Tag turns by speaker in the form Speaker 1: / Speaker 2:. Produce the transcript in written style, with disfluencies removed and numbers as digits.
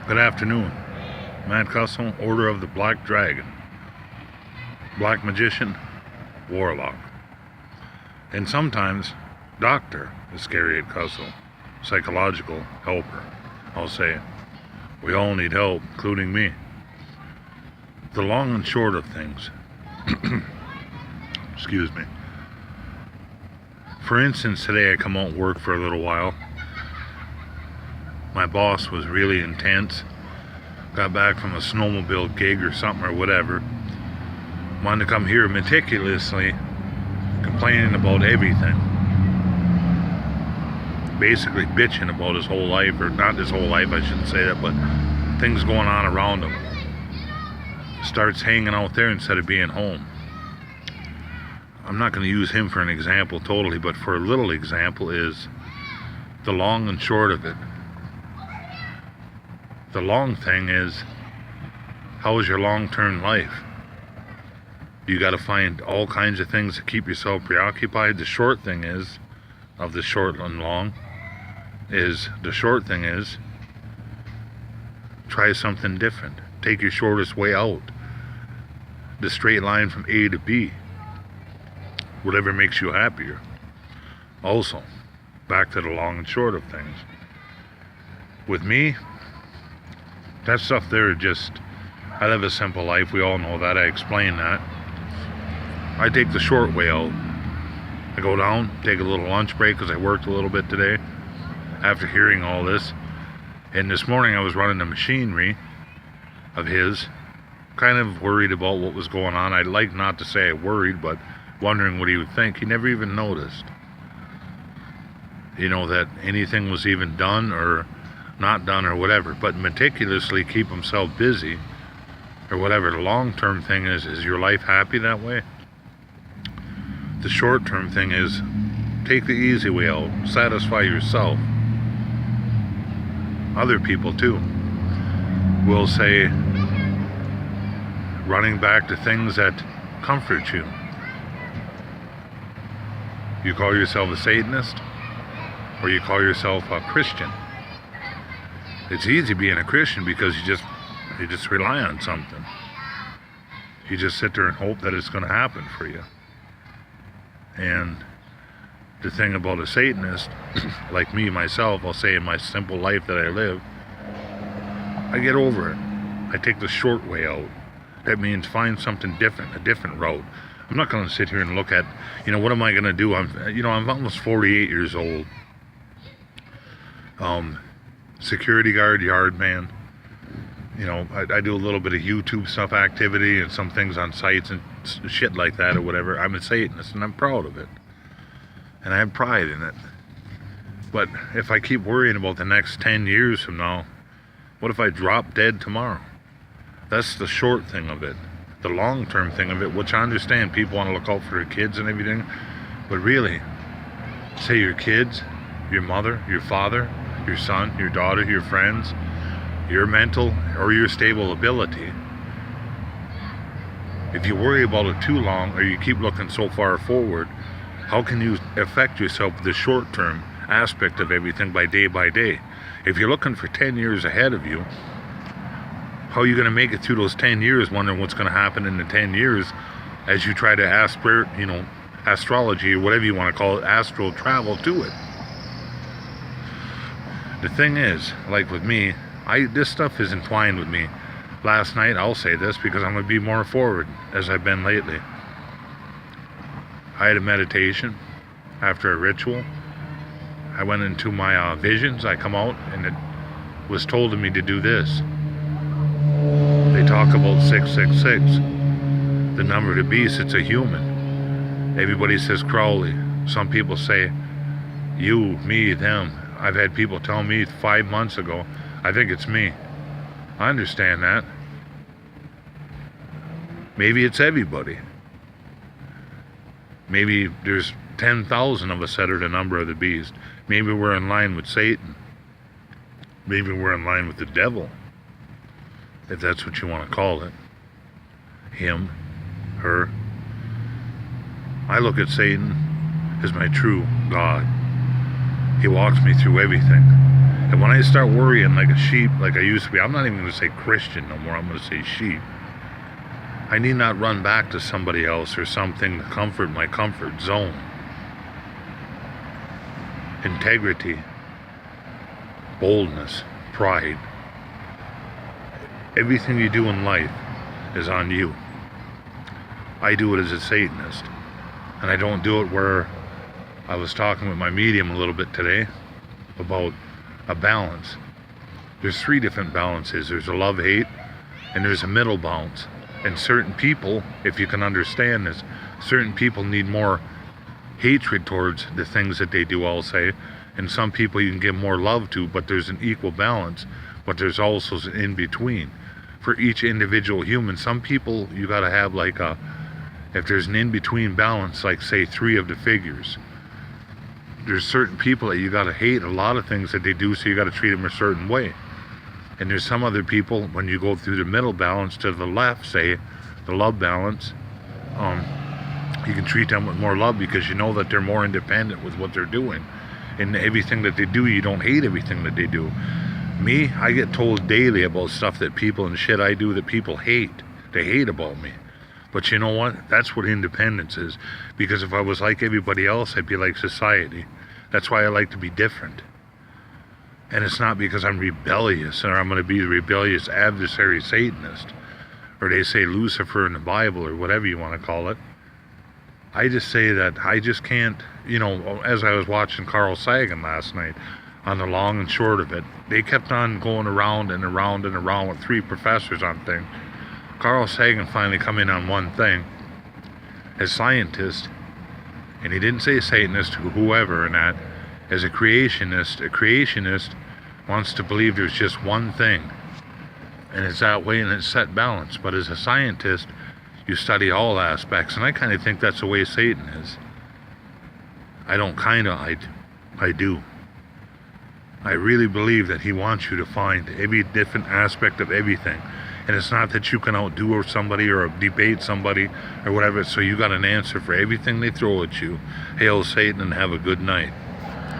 Speaker 1: Good afternoon. Matt Cussell, Order of the Black Dragon, Black Magician, Warlock, and sometimes Doctor Iscariot Cussell, Psychological Helper. I'll say, we all need help, including me. The long and short of things. Excuse me. For instance, today I come out and work for a little while. My boss was really intense. Got back from a snowmobile gig or something or whatever. Wanted to come here meticulously, complaining about everything. Basically bitching about his whole life, or not his whole life, I shouldn't say that, but things going on around him. Starts hanging out there instead of being home. I'm not going to use him for an example totally, but for a little example is the long and short of it. The long thing is, how is your long-term life? You got to find all kinds of things to keep yourself preoccupied. The short thing is, of the short and long, is the short thing is, try something different. Take your shortest way out. The straight line from A to B. Whatever makes you happier. Also, back to the long and short of things. With me, that stuff there just, I live a simple life, we all know that, I explain that. I take the short way out. I go down, take a little lunch break because I worked a little bit today after hearing all this. And this morning I was running the machinery of his, kind of worried about what was going on. I'd like not to say I worried, but wondering what he would think. He never even noticed, you know, that anything was even done or not done or whatever, but meticulously keep himself busy or whatever. The long-term thing is your life happy that way? The short-term thing is, take the easy way out, satisfy yourself. Other people too will say, running back to things that comfort you. You call yourself a Satanist, or you call yourself a Christian. It's easy being a Christian because you just rely on something. You just sit there and hope that it's going to happen for you. And the thing about a Satanist, like me, myself, I'll say in my simple life that I live, I get over it. I take the short way out. That means find something different, a different route. I'm not going to sit here and look at, what am I going to do? I'm almost 48 years old. Security guard, yard man. I do a little bit of YouTube stuff activity and some things on sites and shit like that or whatever. I'm a Satanist and I'm proud of it. And I have pride in it. But if I keep worrying about the next 10 years from now, what if I drop dead tomorrow? That's the short thing of it. The long-term thing of it, which I understand people want to look out for their kids and everything, but really, say your kids, your mother, your father, your son, your daughter, your friends, your mental or your stable ability. If you worry about it too long or you keep looking so far forward, how can you affect yourself with the short-term aspect of everything by day? If you're looking for 10 years ahead of you, how are you going to make it through those 10 years wondering what's going to happen in the 10 years as you try to astrology or whatever you want to call it, astral travel to it? The thing is, like with me, this stuff is entwined with me. Last night, I'll say this because I'm going to be more forward as I've been lately. I had a meditation after a ritual. I went into my visions. I come out and it was told to me to do this. They talk about 666, the number of the beast. It's a human. Everybody says Crowley. Some people say you, me, them. I've had people tell me 5 months ago, I think it's me. I understand that. Maybe it's everybody. Maybe there's 10,000 of us that are the number of the beast. Maybe we're in line with Satan. Maybe we're in line with the devil, if that's what you want to call it. Him, her. I look at Satan as my true God. He walks me through everything. And when I start worrying like a sheep, like I used to be, I'm not even going to say Christian no more, I'm going to say sheep. I need not run back to somebody else or something to comfort my comfort zone. Integrity, boldness, pride. Everything you do in life is on you. I do it as a Satanist. And I don't do it where I was talking with my medium a little bit today about a balance. There's 3 different balances. There's a love-hate, and there's a middle balance. And certain people, if you can understand this, certain people need more hatred towards the things that they do, I'll say. And some people you can give more love to, but there's an equal balance. But there's also an in-between. For each individual human, some people you gotta have like a, if there's an in-between balance, like say 3 of the figures. There's certain people that you gotta hate a lot of things that they do, so you gotta treat them a certain way. And there's some other people, when you go through the middle balance to the left, say, the love balance, you can treat them with more love because you know that they're more independent with what they're doing. And everything that they do, you don't hate everything that they do. Me, I get told daily about stuff that people and shit I do that people hate. They hate about me. But you know what? That's what independence is. Because if I was like everybody else, I'd be like society. That's why I like to be different. And it's not because I'm rebellious or I'm going to be the rebellious adversary Satanist. Or they say Lucifer in the Bible or whatever you want to call it. I just say that I just can't, you know, as I was watching Carl Sagan last night on the long and short of it, they kept on going around and around and around with 3 professors on things. Carl Sagan finally come in on one thing. As scientist, and he didn't say Satanist, whoever and that, as a creationist wants to believe there's just one thing. And it's that way and it's set balance. But as a scientist, you study all aspects. And I kind of think that's the way Satan is. I don't kind of, I do. I really believe that he wants you to find every different aspect of everything. And it's not that you can outdo somebody or debate somebody or whatever, so you got an answer for everything they throw at you. Hail Satan and have a good night.